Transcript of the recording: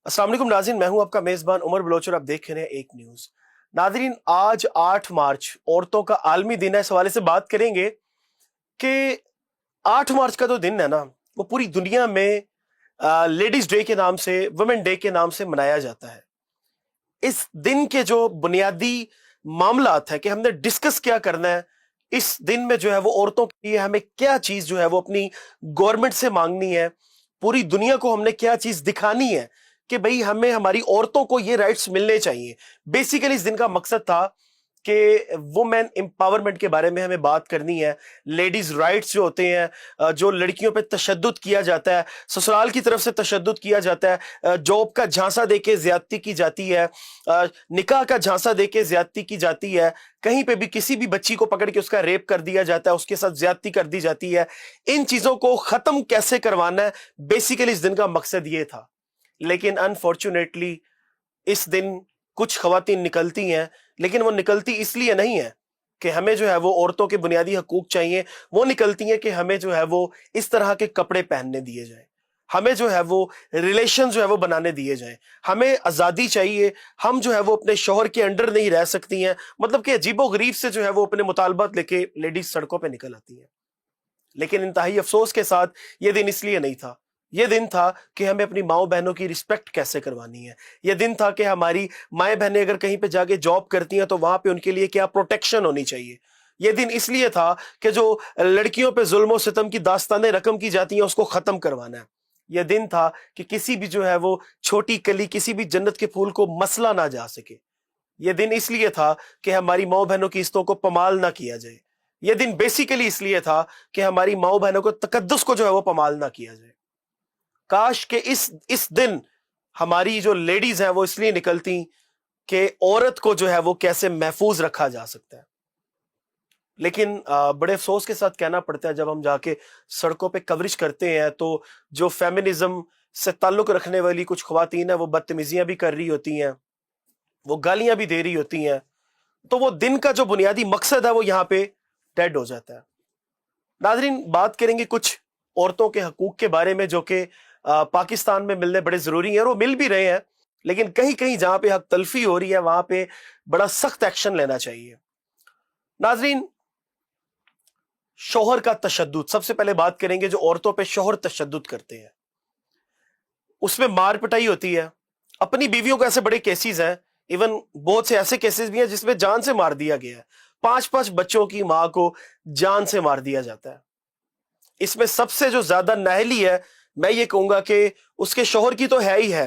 अस्सलाम वालेकुम नाज़रीन, मैं हूं आपका मेज़बान उमर बलोच और आप देख रहे हैं एक न्यूज़। नाज़रीन, आज 8 मार्च औरतों का आलमी दिन है। इस हवाले से बात करेंगे कि 8 मार्च का जो दिन है ना, वो पूरी दुनिया में लेडीज़ डे के नाम से, वुमेन डे के नाम से मनाया जाता है। इस दिन के जो बुनियादी मामलात है कि हमने डिस्कस क्या करना है, इस दिन में जो है वो औरतों के लिए हमें क्या चीज़ जो है वो अपनी गवर्नमेंट से मांगनी है, पूरी दुनिया को हमने क्या चीज़ दिखानी है कि भाई हमें हमारी औरतों को ये राइट्स मिलने चाहिए। बेसिकली इस दिन का मकसद था कि वुमेन एम्पावरमेंट के बारे में हमें बात करनी है। लेडीज राइट्स जो होते हैं, जो लड़कियों पे तशद्दुद किया जाता है, ससुराल की तरफ से तशद्दुद किया जाता है, जॉब का झांसा देके ज्यादती की जाती है, निकाह का झांसा देके ज्यादती की जाती है, कहीं पे भी किसी भी बच्ची को पकड़ के उसका रेप कर दिया जाता है, उसके साथ ज्यादती कर दी जाती है। इन चीजों को खत्म कैसे करवाना है, बेसिकली इस दिन का मकसद ये था। लेकिन अनफॉर्चुनेटली इस दिन कुछ खवातीन निकलती हैं, लेकिन वो निकलती इसलिए नहीं है कि हमें जो है वो औरतों के बुनियादी हकूक चाहिए। वो निकलती हैं कि हमें जो है वो इस तरह के कपड़े पहनने दिए जाएं, हमें जो है वो रिलेशन जो है वो बनाने दिए जाएं, हमें आज़ादी चाहिए, हम जो है वो अपने शौहर के अंडर नहीं रह सकती हैं। मतलब कि अजीबो गरीब से जो है वो अपने मुतालबात लेके लेडीज सड़कों पे निकल आती हैं। लेकिन इंतहाई अफसोस के साथ ये दिन इसलिए नहीं था। ये दिन था कि हमें अपनी माओ बहनों की रिस्पेक्ट कैसे करवानी है। ये दिन था कि हमारी माएँ बहनें अगर कहीं पे जाके जॉब करती हैं तो वहां पे उनके लिए क्या प्रोटेक्शन होनी चाहिए। ये दिन इसलिए था कि जो लड़कियों पे जुल्म सितम की दास्तानें रकम की जाती हैं उसको खत्म करवाना है। यह दिन था कि किसी भी जो है वो छोटी कली, किसी भी जन्नत के फूल को मसला ना जा सके। यह दिन इसलिए था कि हमारी माओ बहनों की इज्जतों को पमाल ना किया जाए। यह दिन बेसिकली इसलिए था कि हमारी माओ बहनों को तकद्दुस को जो है वो पमाल ना किया जाए। काश के इस दिन हमारी जो लेडीज हैं वो इसलिए निकलती कि औरत को जो है वो कैसे महफूज रखा जा सकता है। लेकिन बड़े अफसोस के साथ कहना पड़ता है, जब हम जाके सड़कों पे कवरेज करते हैं तो जो फेमिनिज्म से ताल्लुक रखने वाली कुछ खवातीन है वो बदतमीजियां भी कर रही होती हैं, वो गालियां भी दे रही होती हैं, तो वो दिन का जो बुनियादी मकसद है वो यहाँ पे डेड हो जाता है। नाजरीन, बात करेंगे कुछ औरतों के हकूक के बारे में जो कि पाकिस्तान में मिलने बड़े जरूरी हैं और वो मिल भी रहे हैं। लेकिन कहीं कहीं जहां पे हक तलफी हो रही है वहां पे बड़ा सख्त एक्शन लेना चाहिए। नाजरीन, शौहर का तशद्दुद, सबसे पहले बात करेंगे जो औरतों पे शौहर तशद्दुद करते हैं, उसमें मार पिटाई होती है। अपनी बीवियों को ऐसे बड़े केसेस हैं, इवन बहुत से ऐसे केसेस भी हैं जिसमें जान से मार दिया गया है। 5-5 बच्चों की मां को जान से मार दिया जाता है। इसमें सबसे जो ज्यादा नाअहली है, मैं ये कहूंगा कि उसके शौहर की तो है ही है,